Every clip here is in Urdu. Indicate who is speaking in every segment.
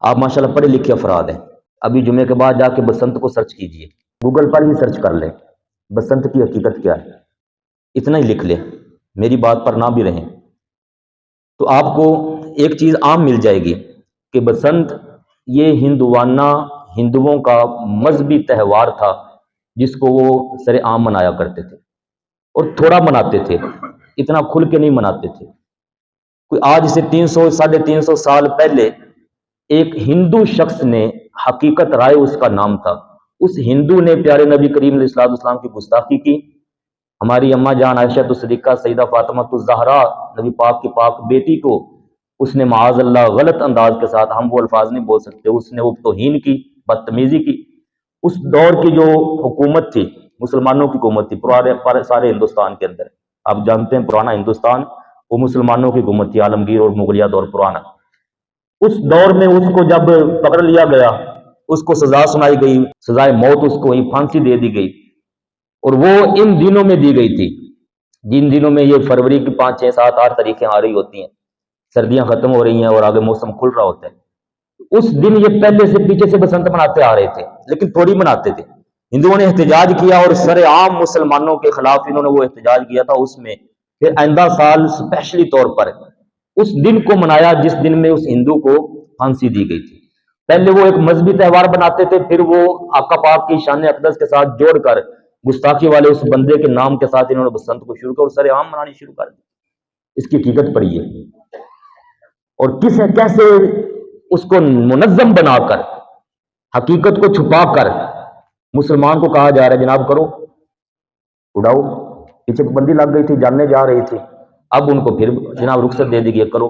Speaker 1: آپ ماشاءاللہ پڑھے لکھے افراد ہیں، ابھی جمعے کے بعد جا کے بسنت کو سرچ کیجئے، گوگل پر ہی سرچ کر لیں بسنت کی حقیقت کیا ہے، اتنا ہی لکھ لیں، میری بات پر نہ بھی رہیں تو آپ کو ایک چیز عام مل جائے گی کہ بسنت یہ ہندوانہ ہندوؤں کا مذہبی تہوار تھا جس کو وہ سر عام منایا کرتے تھے اور تھوڑا مناتے تھے، اتنا کھل کے نہیں مناتے تھے۔ کوئی آج سے 300 350 سال پہلے ایک ہندو شخص نے، حقیقت رائے اس کا نام تھا، اس ہندو نے پیارے نبی کریم علیہ الصلوۃ والسلام کی گستاخی کی، ہماری اماں جان عائشہ صدیقہ سیدہ فاطمہ الزہرا نبی پاک کی پاک بیٹی کو اس نے معاذ اللہ غلط انداز کے ساتھ، ہم وہ الفاظ نہیں بول سکتے، اس نے وہ توہین کی، بدتمیزی کی۔ اس دور کی جو حکومت تھی، مسلمانوں کی حکومت تھی سارے ہندوستان کے اندر، آپ جانتے ہیں پرانا ہندوستان وہ مسلمانوں کی حکومت تھی، عالمگیر اور مغلیہ دور پرانا۔ اس دور میں اس کو جب پکڑ لیا گیا، اس کو سزا سنائی گئی، سزائے موت اس کو پھانسی دے دی گئی، اور وہ ان دنوں میں دی گئی تھی جن دنوں میں یہ فروری کی 5 6 7 8 تاریخیں آ رہی ہوتی ہیں، سردیاں ختم ہو رہی ہیں اور آگے موسم کھل رہا ہوتا ہے۔ اس دن یہ پہلے سے پیچھے سے بسنت مناتے آ رہے تھے، لیکن تھوڑی مناتے تھے۔ ہندوؤں نے احتجاج کیا اور سر عام مسلمانوں کے خلاف انہوں نے وہ احتجاج کیا تھا، اس میں پھر آئندہ سال اسپیشلی طور پر اس دن کو منایا جس دن میں اس ہندو کو پھانسی دی گئی تھی۔ پہلے وہ ایک مذہبی تہوار بناتے تھے، پھر وہ آقا پاک کی شان اقدس کے ساتھ جوڑ کر گستاخی والے اس بندے کے نام کے ساتھ انہوں نے بسنت کو شروع کیا اور سر عام منانی شروع کر دی۔ اس کی حقیقت پڑھیے اور کیسے اس کو منظم بنا کر، حقیقت کو چھپا کر مسلمان کو کہا جا رہا ہے جناب کرو، اڑاؤ، پیچھے پابندی لگ گئی تھی، جاننے جا رہی تھی، اب ان کو پھر جناب رخصت دے دی گئی، کرو۔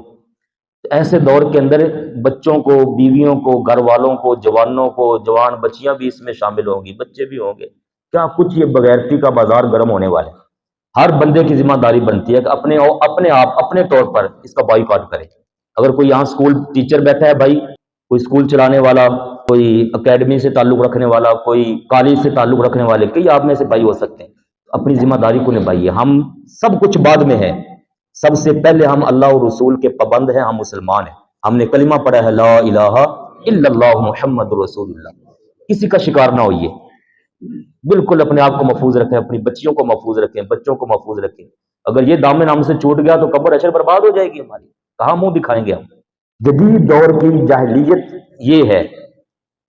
Speaker 1: ایسے دور کے اندر بچوں کو، بیویوں کو، گھر والوں کو، جوانوں کو، جوان بچیاں بھی اس میں شامل ہوں گی، بچے بھی ہوں گے، کیا کچھ، یہ بغیرتی کا بازار گرم ہونے والے۔ ہر بندے کی ذمہ داری بنتی ہے کہ اپنے آپ اپنے طور پر اس کا بائیکاٹ کرے۔ اگر کوئی یہاں سکول ٹیچر بیٹھا ہے بھائی، کوئی سکول چلانے والا، کوئی اکیڈمی سے تعلق رکھنے والا، کوئی کالج سے تعلق رکھنے والے، کئی آپ میں سے بھائی ہو سکتے ہیں، اپنی ذمہ داری کو نبھائیے۔ ہم سب کچھ بعد میں ہے، سب سے پہلے ہم اللہ اور رسول کے پابند ہیں، ہم مسلمان ہیں، ہم نے کلمہ پڑھا ہے لا الہ الا اللہ محمد رسول اللہ۔ کسی کا شکار نہ ہوئیے، بالکل اپنے آپ کو محفوظ رکھیں، اپنی بچیوں کو محفوظ رکھیں، بچوں کو محفوظ رکھیں۔ اگر یہ دامن ہم سے چھوٹ گیا تو قبر حشر برباد ہو جائے گی ہماری، کہاں منہ دکھائیں گے ہم۔ جدید دور کی جاہلیت یہ ہے،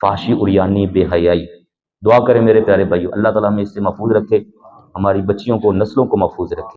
Speaker 1: فحشی، عریانی، بے حیائی۔ دعا کریں میرے پیارے بھائیو، اللہ تعالیٰ ہمیں اس سے محفوظ رکھے، ہماری بچیوں کو، نسلوں کو محفوظ رکھے۔